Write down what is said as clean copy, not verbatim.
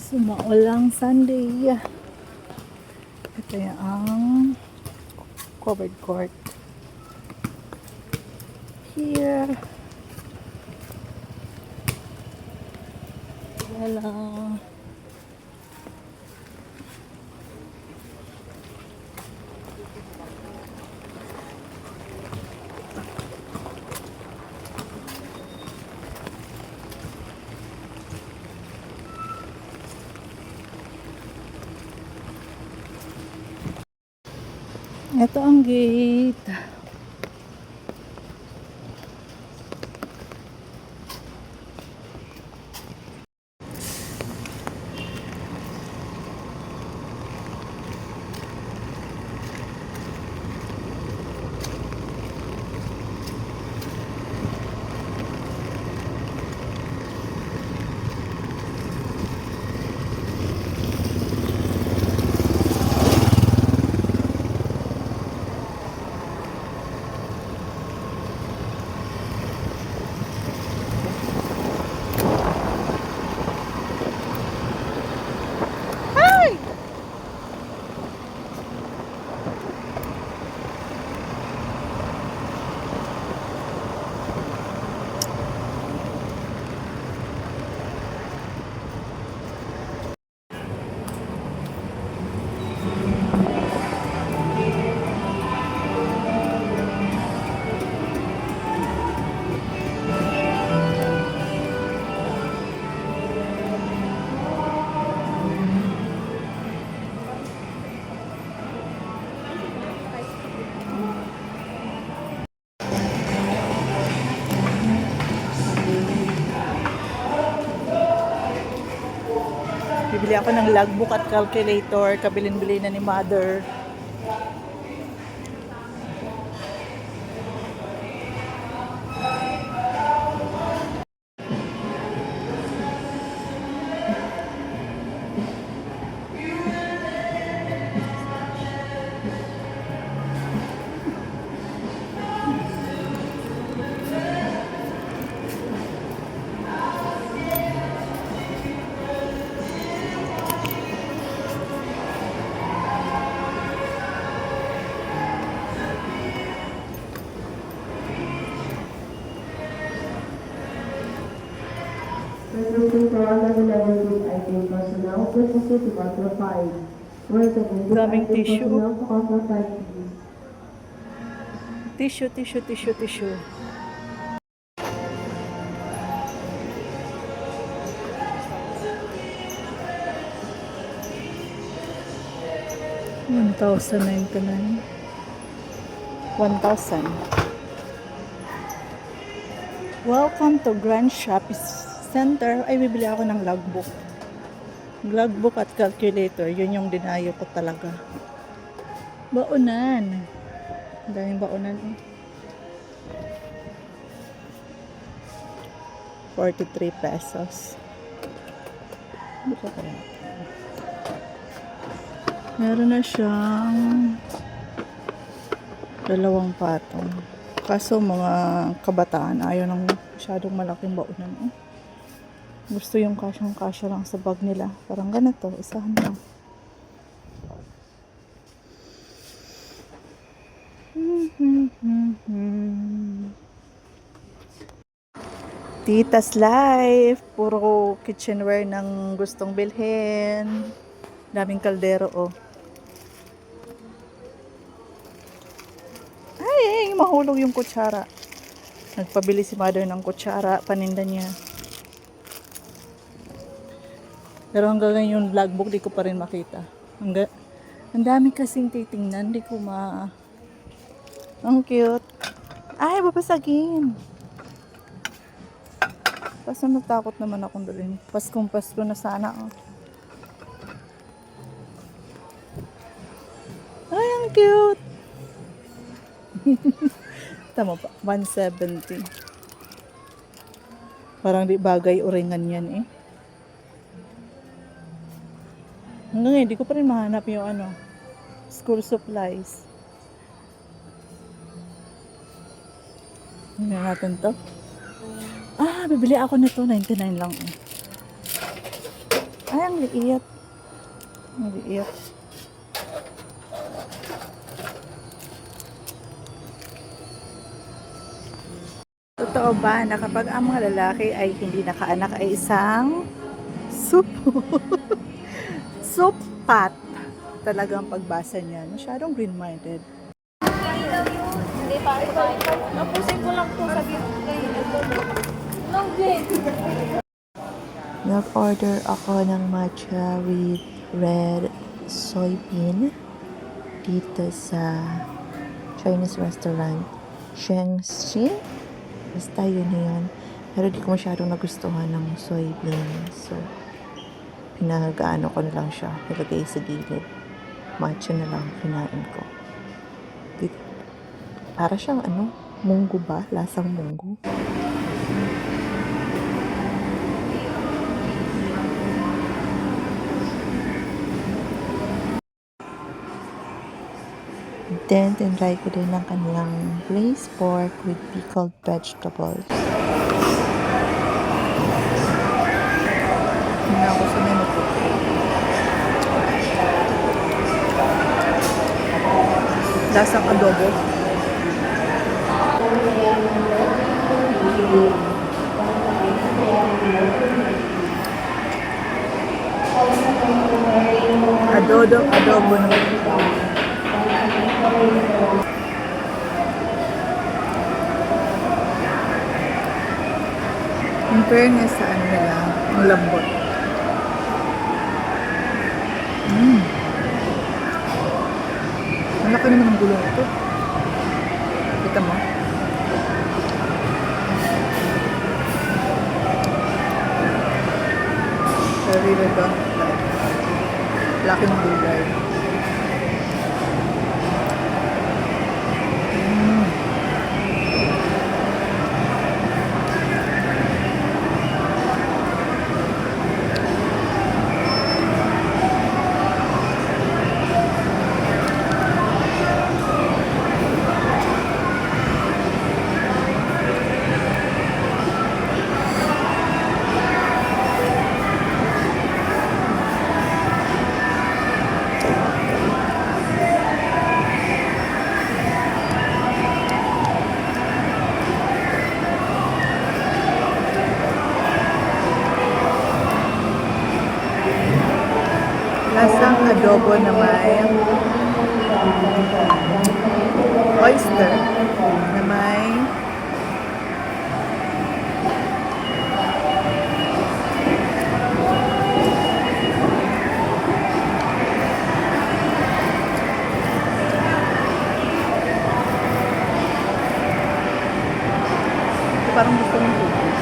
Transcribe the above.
Sumaulang Sunday. Ito yung ang covered court. Here. Hello. Ito ang gate. Bibili ako ng logbook at calculator. Kabilin-bili na ni mother. Daming tissue. Tissue. 1,099. 1,000. Welcome to Grand Shopping Center. Ay, bibili ako ng logbook. Logbook at calculator. Yun yung dinayo ko talaga. Baunan. Daming baunan. 43 pesos. Buka kaya. Meron na siyang dalawang patong. Kaso mga kabataan ayaw ng masyadong malaking baunan. Gusto yung kasyang-kasya lang sa bag nila. Parang ganito, isahan lang. Tita's Life. Puro kitchenware ng gustong bilhin. Daming kaldero, oh. Ay, mahulog yung kutsara. Nagpabili si mother ng kutsara, paninda niya. Pero hanggang ngayon yung logbook, di ko pa rin makita. Ang dami kasing titingnan, di ko Ang cute. Ay, babasagin. Basta natakot naman akong dalhin. Paskong Pasko na sana, oh. Ay, ang cute. Tama pa, 170. Parang di bagay uringan yan, eh. Hanggang ngayon, di ko pa rin mahanap yung school supplies. Tingnan natin to. Bibili ako nito, 99 lang. Ay, ang liit. Ang liit. Totoo ba na kapag ang mga lalaki ay hindi nakaanak ay isang soup? Soup pot. Talagang pagbasa niyan. Masyadong green-minded. Hindi pa ako tayo. Tapusin ko lang po sabi ko kayo. Long din. Nag-order ako ng matcha with red soybean dito sa Chinese restaurant Shengxin. Basta yun na yun. Pero di ko masyadong nagustuhan ng soybean. So, pinagaano ko na lang siya. Nilagay sa gilid. Matcha na lang kinain ko. Para siyang munggo ba? Lasang munggo. Then, tinry ko din ng kanilang glazed pork with pickled vegetables. Hindi ako sanay magpupo. Lasang adobo. Adobo naman. In fairness sa nila, ang lambot. Ang laki naman ng gulong ito. Kita mo? Very red. Laki ng gulay. Lasang adobo na may oyster na may parang gusto ng tubig.